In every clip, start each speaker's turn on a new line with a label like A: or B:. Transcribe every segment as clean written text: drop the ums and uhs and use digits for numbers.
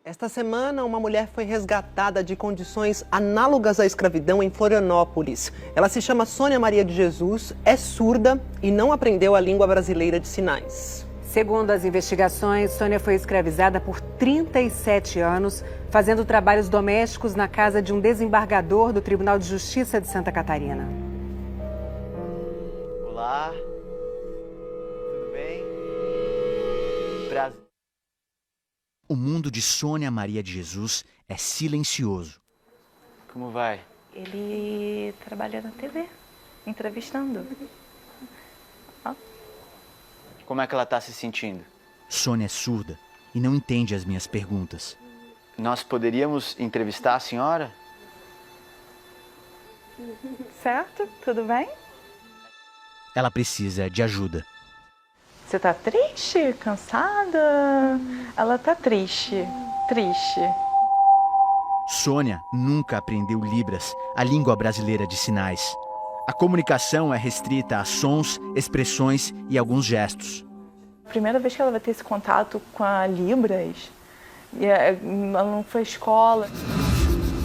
A: Esta semana, uma mulher foi resgatada de condições análogas à escravidão em Florianópolis. Ela se chama Sônia Maria de Jesus, é surda e não aprendeu a língua brasileira de sinais.
B: Segundo as investigações, Sônia foi escravizada por 37 anos, fazendo trabalhos domésticos na casa de um desembargador do Tribunal de Justiça de Santa Catarina.
C: Olá, tudo bem? Prazer.
D: O mundo de Sônia Maria de Jesus é silencioso.
C: Como vai?
E: Ele trabalha na TV, entrevistando.
C: Como é que ela está se sentindo?
D: Sônia é surda e não entende as minhas perguntas.
C: Nós poderíamos entrevistar a senhora?
E: Certo? Tudo bem?
D: Ela precisa de ajuda.
E: Você tá triste? Cansada? Ela tá triste. Triste.
D: Sônia nunca aprendeu Libras, a língua brasileira de sinais. A comunicação é restrita a sons, expressões e alguns gestos.
E: Primeira vez que ela vai ter esse contato com a Libras, ela não foi à escola.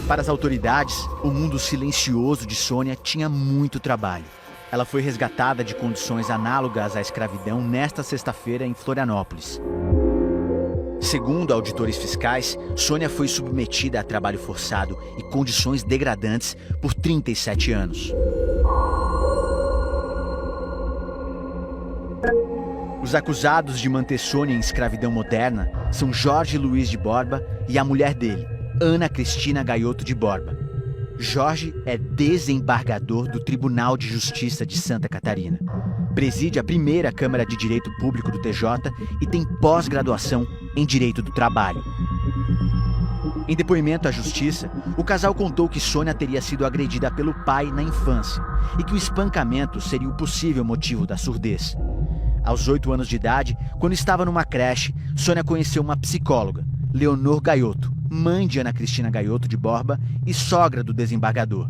D: Para as autoridades, o mundo silencioso de Sônia tinha muito trabalho. Ela foi resgatada de condições análogas à escravidão nesta sexta-feira em Florianópolis. Segundo auditores fiscais, Sônia foi submetida a trabalho forçado e condições degradantes por 37 anos. Os acusados de manter Sônia em escravidão moderna são Jorge Luiz de Borba e a mulher dele, Ana Cristina Gaioto de Borba. Jorge é desembargador do Tribunal de Justiça de Santa Catarina. Preside a primeira Câmara de Direito Público do TJ e tem pós-graduação em Direito do Trabalho. Em depoimento à Justiça, o casal contou que Sônia teria sido agredida pelo pai na infância e que o espancamento seria o possível motivo da surdez. Aos 8 anos de idade, quando estava numa creche, Sônia conheceu uma psicóloga, Leonor Gaioto, mãe de Ana Cristina Gaioto de Borba e sogra do desembargador.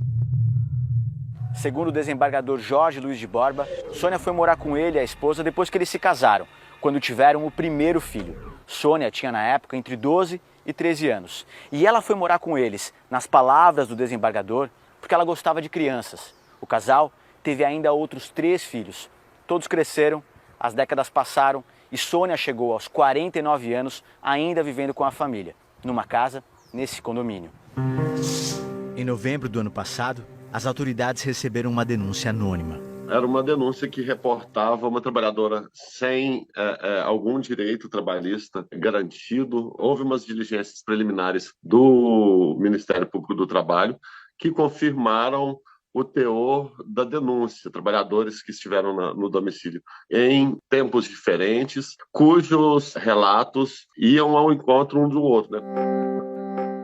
C: Segundo o desembargador Jorge Luiz de Borba, Sônia foi morar com ele e a esposa depois que eles se casaram, quando tiveram o primeiro filho. Sônia tinha na época entre 12 e 13 anos. E ela foi morar com eles, nas palavras do desembargador, porque ela gostava de crianças. O casal teve ainda outros 3 filhos. Todos cresceram, as décadas passaram e Sônia chegou aos 49 anos ainda vivendo com a família, numa casa nesse condomínio.
D: Em novembro do ano passado, as autoridades receberam uma denúncia anônima.
F: Era uma denúncia que reportava uma trabalhadora sem algum direito trabalhista garantido. Houve umas diligências preliminares do Ministério Público do Trabalho que confirmaram o teor da denúncia. Trabalhadores que estiveram no domicílio em tempos diferentes, cujos relatos iam ao encontro um do outro, né?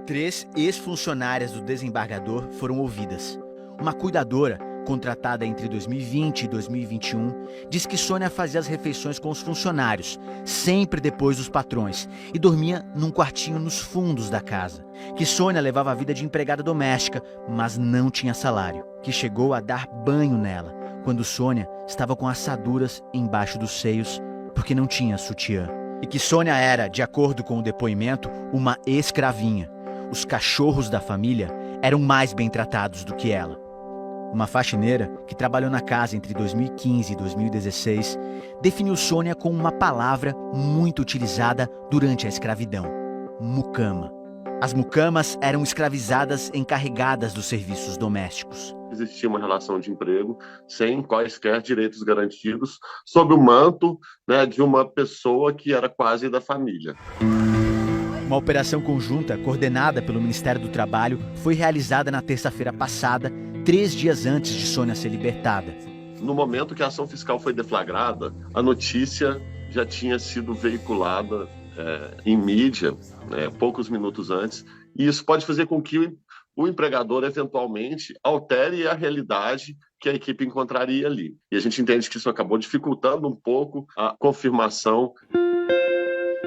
D: 3 ex-funcionárias do desembargador foram ouvidas. Uma cuidadora, contratada entre 2020 e 2021, diz que Sônia fazia as refeições com os funcionários, sempre depois dos patrões, e dormia num quartinho nos fundos da casa. Que Sônia levava a vida de empregada doméstica, mas não tinha salário. Que chegou a dar banho nela, quando Sônia estava com assaduras embaixo dos seios, porque não tinha sutiã. E que Sônia era, de acordo com o depoimento, uma escravinha. Os cachorros da família eram mais bem tratados do que ela. Uma faxineira que trabalhou na casa entre 2015 e 2016 definiu Sônia com uma palavra muito utilizada durante a escravidão: mucama. As mucamas eram escravizadas encarregadas dos serviços domésticos.
F: Existia uma relação de emprego sem quaisquer direitos garantidos, sob o manto, né, de uma pessoa que era quase da família.
D: Uma operação conjunta, coordenada pelo Ministério do Trabalho, foi realizada na terça-feira passada, 3 dias antes de Sônia ser libertada.
F: No momento que a ação fiscal foi deflagrada, a notícia já tinha sido veiculada em mídia, poucos minutos antes, e isso pode fazer com que o empregador, eventualmente, altere a realidade que a equipe encontraria ali. E a gente entende que isso acabou dificultando um pouco a confirmação.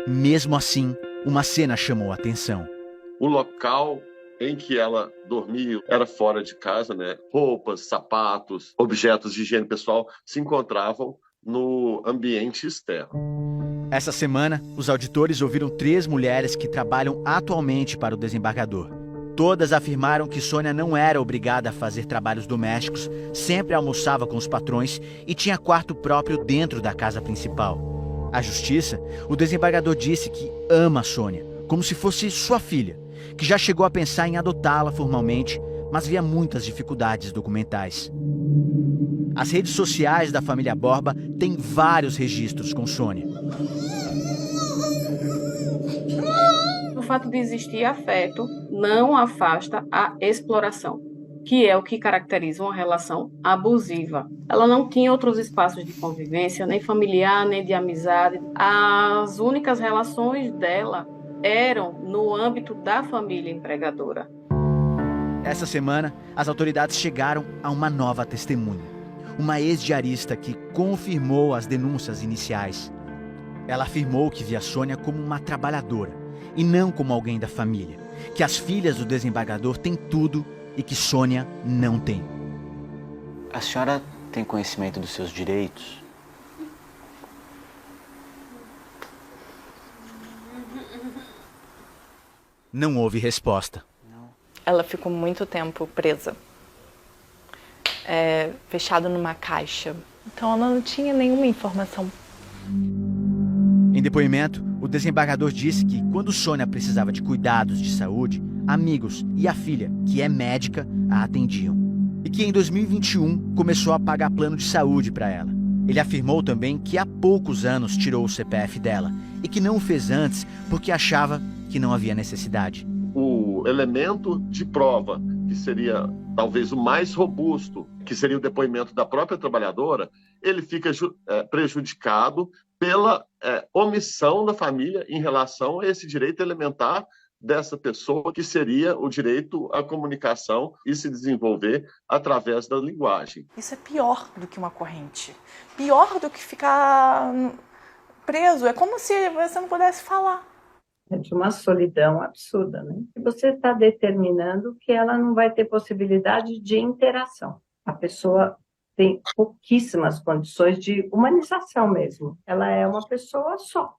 D: Mesmo assim, uma cena chamou a atenção.
F: O local em que ela dormia era fora de casa, né? Roupas, sapatos, objetos de higiene pessoal se encontravam no ambiente externo.
D: Essa semana, os auditores ouviram 3 mulheres que trabalham atualmente para o desembargador. Todas afirmaram que Sônia não era obrigada a fazer trabalhos domésticos, sempre almoçava com os patrões e tinha quarto próprio dentro da casa principal. À justiça, o desembargador disse que ama Sônia, como se fosse sua filha, que já chegou a pensar em adotá-la formalmente, mas via muitas dificuldades documentais. As redes sociais da família Borba têm vários registros com Sônia.
G: O fato de existir afeto não afasta a exploração, que é o que caracteriza uma relação abusiva. Ela não tinha outros espaços de convivência, nem familiar, nem de amizade. As únicas relações dela eram no âmbito da família empregadora.
D: Essa semana, as autoridades chegaram a uma nova testemunha. Uma ex-diarista que confirmou as denúncias iniciais. Ela afirmou que via Sônia como uma trabalhadora e não como alguém da família. Que as filhas do desembargador têm tudo e que Sônia não tem.
C: A senhora tem conhecimento dos seus direitos?
D: Não houve resposta.
E: Ela ficou muito tempo presa, fechada numa caixa. Então ela não tinha nenhuma informação.
D: Em depoimento, o desembargador disse que quando Sônia precisava de cuidados de saúde, amigos e a filha, que é médica, a atendiam. E que em 2021 começou a pagar plano de saúde para ela. Ele afirmou também que há poucos anos tirou o CPF dela e que não o fez antes porque achava que não havia necessidade.
F: O elemento de prova, que seria talvez o mais robusto, que seria o depoimento da própria trabalhadora, ele fica prejudicado pela omissão da família em relação a esse direito elementar dessa pessoa, que seria o direito à comunicação e se desenvolver através da linguagem.
E: Isso é pior do que uma corrente. Pior do que ficar preso. É como se você não pudesse falar.
H: É de uma solidão absurda, né? E você está determinando que ela não vai ter possibilidade de interação. A pessoa tem pouquíssimas condições de humanização mesmo. Ela é uma pessoa só,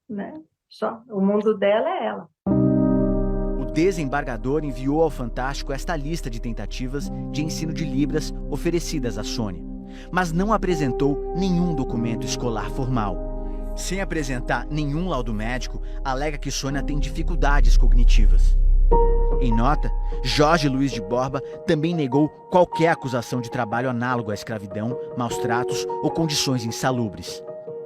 H: né? Só. O mundo dela é ela.
D: O desembargador enviou ao Fantástico esta lista de tentativas de ensino de Libras oferecidas a Sônia, mas não apresentou nenhum documento escolar formal. Sem apresentar nenhum laudo médico, alega que Sônia tem dificuldades cognitivas. Em nota, Jorge Luiz de Borba também negou qualquer acusação de trabalho análogo à escravidão, maus tratos ou condições insalubres.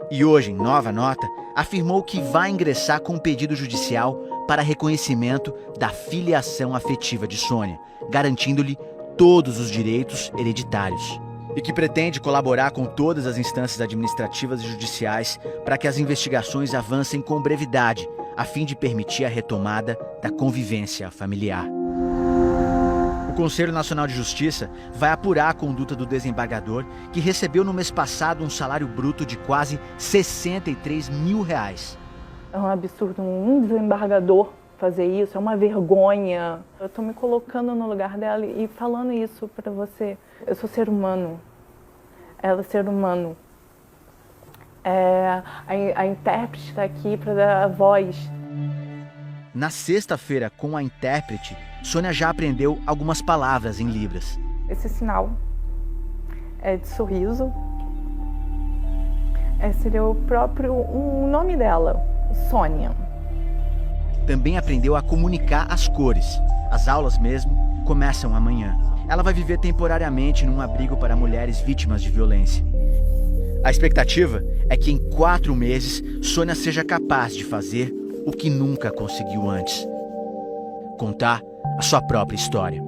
D: E hoje, em nova nota, afirmou que vai ingressar com um pedido judicial para reconhecimento da filiação afetiva de Sônia, garantindo-lhe todos os direitos hereditários. E que pretende colaborar com todas as instâncias administrativas e judiciais para que as investigações avancem com brevidade, a fim de permitir a retomada da convivência familiar. O Conselho Nacional de Justiça vai apurar a conduta do desembargador, que recebeu no mês passado um salário bruto de quase R$63 mil.
E: É um absurdo um desembargador fazer isso, é uma vergonha. Eu estou me colocando no lugar dela e falando isso para você. Eu sou ser humano, ela é ser humano. A intérprete está aqui para dar a voz.
D: Na sexta-feira, com a intérprete, Sônia já aprendeu algumas palavras em Libras.
E: Esse sinal é de sorriso. Seria o próprio nome dela, Sônia.
D: Também aprendeu a comunicar as cores. As aulas mesmo começam amanhã. Ela vai viver temporariamente num abrigo para mulheres vítimas de violência. A expectativa é que em 4 meses Sônia seja capaz de fazer o que nunca conseguiu antes: contar a sua própria história.